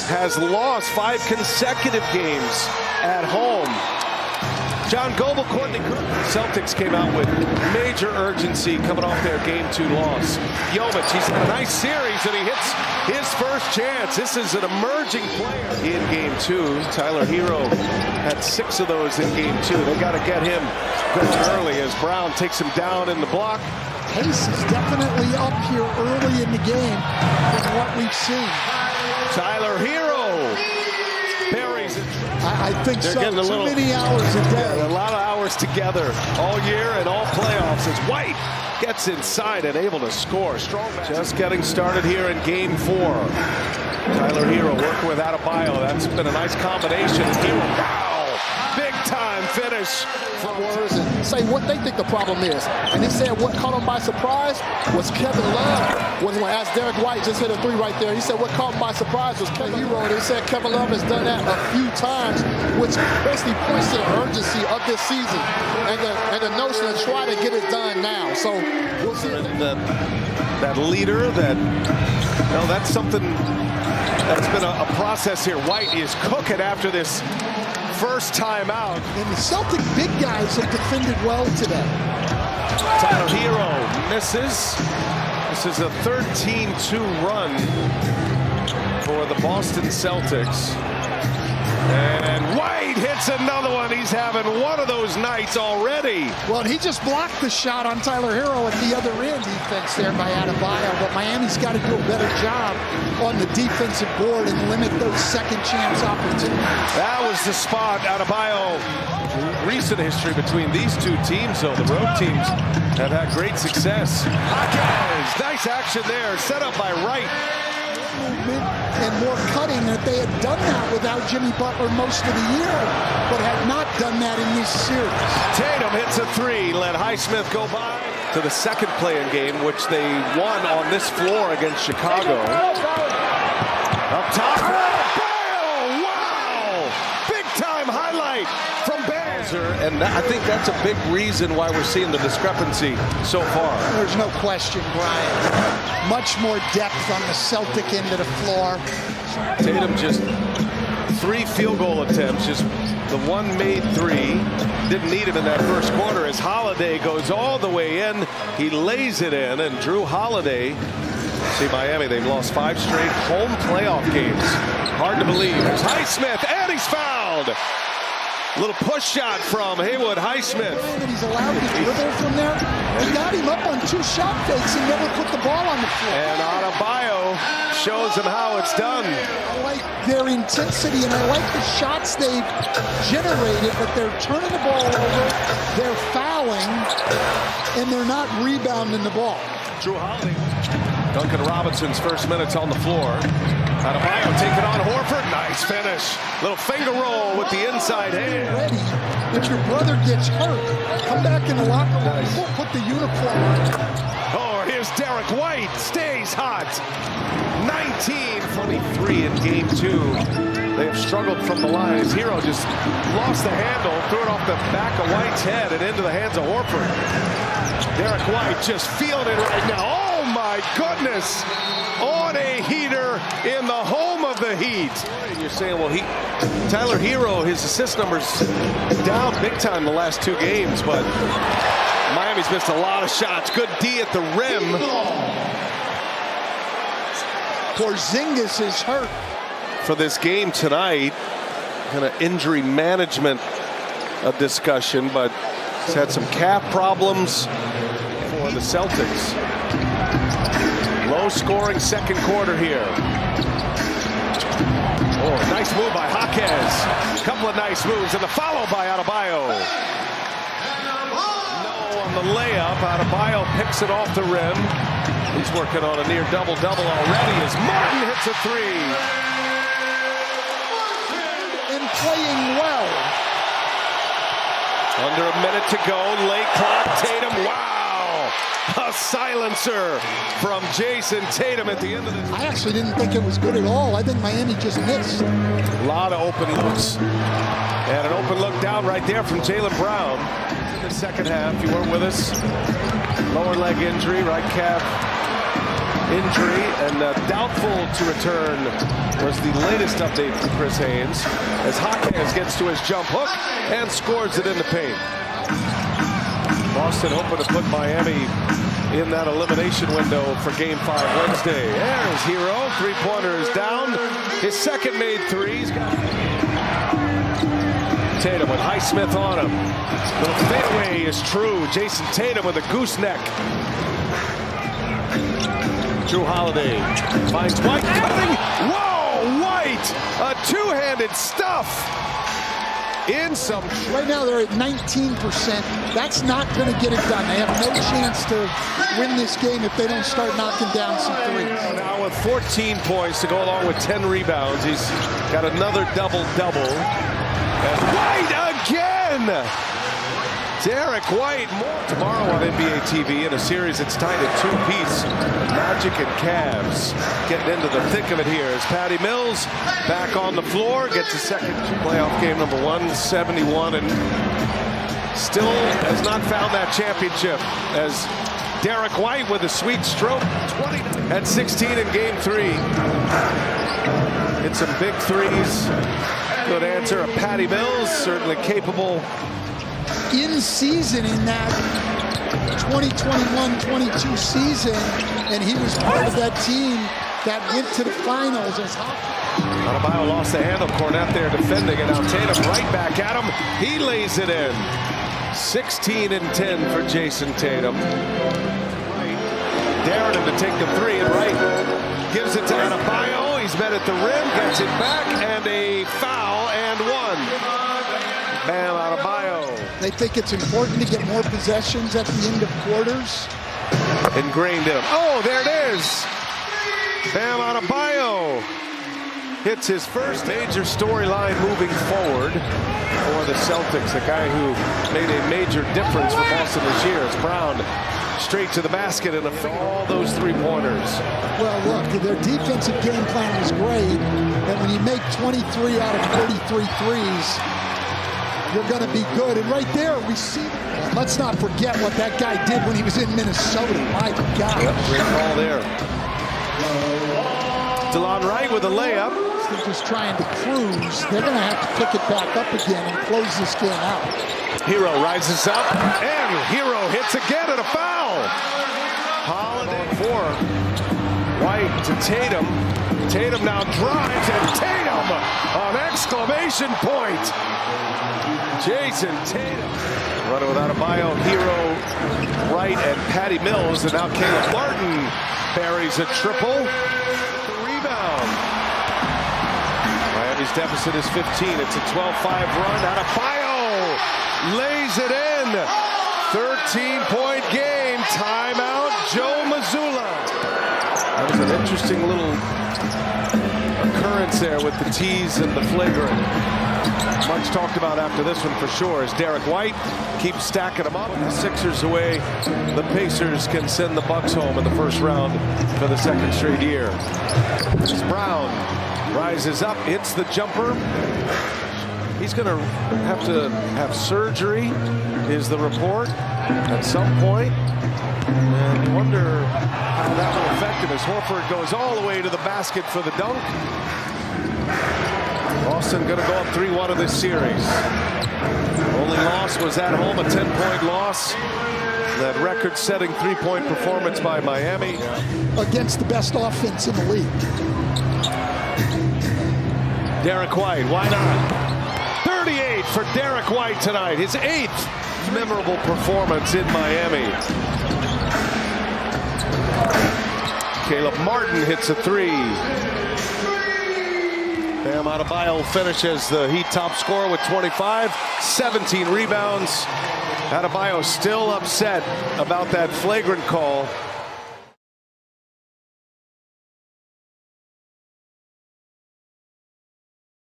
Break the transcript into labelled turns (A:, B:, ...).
A: has lost 5 consecutive games at home. John Goebel, Courtney Cook. Celtics came out with major urgency coming off their Game 2 loss. Jovic, he's had a nice series, and he hits his first chance. This is an emerging player in Game 2. Tyler Hero had 6 of those in Game 2. They got to get him going early as Brown takes him down in the block.
B: Pace is definitely up here early in the game from what we've seen.
A: Tyler Hero buries it.
B: I think
A: They're
B: so.
A: getting
B: Too many hours a day.
A: Yeah, a lot of hours together all year and all playoffs as White gets inside and able to score. Strong match. Just getting started here in Game 4. Tyler Hero working with Adebayo. That's been a nice combination. Hero, wow, big time finish.
B: And say what they think the problem is. And he said what caught him by surprise was Kevin Love. When as Derek White just hit a 3 right there, he said what caught him by surprise was Kevin Hero. And they said Kevin Love has done that a few times, which basically points to the urgency of this season and the notion to try to get it done now. So we'll see.
A: That leader, that's something that's been a process here. White is cooking after this first time out.
B: And the Celtic big guys have defended well today.
A: Tyler Hero misses. This is a 13-2 run for the Boston Celtics. And White hits another one. He's having one of those nights already.
B: Well, he just blocked the shot on Tyler Hero at the other end defense there by Adebayo. But Miami's got to do a better job on the defensive board and limit those second chance opportunities.
A: That was the spot. Adebayo. Recent history between these two teams, though. The road teams have had great success. Hawkins, nice action there. Set up by Wright.
B: Movement and more cutting, that they had done that without Jimmy Butler most of the year, but had not done that in this series.
A: Tatum hits a 3, let Highsmith go by to the second play-in game, which they won on this floor against Chicago. Up top, wow! Big-time highlight from Bowser, and I think that's a big reason why we're seeing the discrepancy so far.
B: There's no question, Brian. Much more depth on the Celtic end of the floor.
A: Tatum just 3 field goal attempts, just the one made 3. Didn't need him in that first quarter as Holiday goes all the way in. He lays it in, and Drew Holiday. See Miami, they've lost 5 straight home playoff games. Hard to believe. There's Highsmith, and he's fouled. Little push shot from Haywood Highsmith.
B: And he's allowed to dribble from there. He got him up on 2 shot fakes and never put the ball on the floor.
A: And Adebayo shows him how it's done.
B: I like their intensity, and I like the shots they've generated, but they're turning the ball over, they're fouling, and they're not rebounding the ball.
A: Drew Holiday. Duncan Robinson's first minutes on the floor. Adebayo taking on Horford. Nice finish. Little finger roll with the inside hand.
B: Ready. If your brother gets hurt, come back in the locker room. Nice. Put the uniform on.
A: Oh, here's Derek White. Stays hot. 19-23 in Game 2. They have struggled from the line. His Hero just lost the handle, threw it off the back of White's head and into the hands of Horford. Derek White just feeling it right now. Oh my goodness! On a heater in the home of the Heat. And you're saying, well, Tyler Hero, his assist numbers down big time the last 2 games, but Miami's missed a lot of shots. Good D at the rim.
B: Porzingis is hurt
A: for this game tonight. Kind of injury management discussion, but he's had some calf problems for the Celtics. Low scoring second quarter here. Oh, nice move by Hawkins. Couple of nice moves, and the follow by Adebayo. No on the layup. Adebayo picks it off the rim. He's working on a near double-double already as Martin hits a 3.
B: And playing well.
A: Under a minute to go, late clock, Tatum, wow! A silencer from Jason Tatum at the end of the...
B: I actually didn't think it was good at all. I think Miami just missed.
A: A lot of open looks. And an open look down right there from Jaylen Brown. In the second half, you weren't with us. Lower leg injury, right calf injury, and doubtful to return was the latest update from Chris Haynes, as Jaquez gets to his jump hook and scores it in the paint. Boston hoping to put Miami in that elimination window for Game 5 Wednesday. There's Hero, three-pointers down. His second made threes. Tatum with Highsmith on him. Little fadeaway is true. Jason Tatum with a gooseneck. Drew Holiday finds White cutting. Whoa, White! A two-handed stuff. In some.
C: Right now they're at 19%. That's not going to get it done. They have no chance to win this game if they don't start knocking down some threes.
A: Now with 14 points to go along with 10 rebounds. He's got another double-double. And White again! Derek White more. Tomorrow on NBA TV in a series that's tied at two-piece. Magic and Cavs getting into the thick of it here as Patty Mills back on the floor, gets a second playoff game, number 171, and still has not found that championship, as Derek White with a sweet stroke, 20 at 16 in Game 3. Hit some big threes. Good answer of Patty Mills, certainly capable.
C: In season in that 2021-22 season, and he was part of that team that went to the finals. As
A: Adebayo lost the handle. Cornette there defending it. Now Tatum right back at him. He lays it in. 16 and 10 for Jason Tatum. Daring him to take the three, and Wright gives it to Adebayo. He's met at the rim, gets it back, and a foul and one. Bam Adebayo.
C: they think it's important to get more possessions at the end of quarters.
A: Ingrained in him. Oh, there it is. Bam Adebayo hits his first major storyline moving forward for the Celtics. A guy who made a major difference for Boston this year. It's Brown straight to the basket and all those three-pointers.
C: Well, look, their defensive game plan was great. And when you make 23 out of 33 threes, you're going to be good. And right there, we see. Let's not forget what that guy did when he was in Minnesota. My God.
A: Yep, great call there. DeLon Wright with a layup.
C: They're just trying to cruise. They're going to have to pick it back up again and close this game out.
A: Hero rises up, and Hero hits again at a foul. Holiday for White to Tatum. Tatum now drives, and Tatum, an exclamation point. Jason Tatum. Running without a bio. Hero, Wright, and Patty Mills, and now Caleb Martin buries a triple. Rebound. Miami's deficit is 15. It's a 12-5 run. Adebayo lays it in. 13-point game. Timeout, Joe Mazzulla. That was an interesting little occurrence there with the tease and the flagrant. Much talked about after this one for sure, as Derek White keeps stacking them up. The Sixers away. The Pacers can send the Bucks home in the first round for the second straight year. As Brown rises up, hits the jumper. He's going to have surgery, is the report, at some point. And you wonder how that will affect him as Horford goes all the way to the basket for the dunk. Boston going to go up 3-1 in this series. Only loss was at home, a 10-point loss. That record-setting three-point performance by Miami.
C: Against the best offense in the league.
A: Derek White, why not? 38 for Derek White tonight, his 8th memorable performance in Miami. Caleb Martin hits a three. Bam Adebayo finishes the Heat top scorer with 25, 17 rebounds. Adebayo still upset about that flagrant call.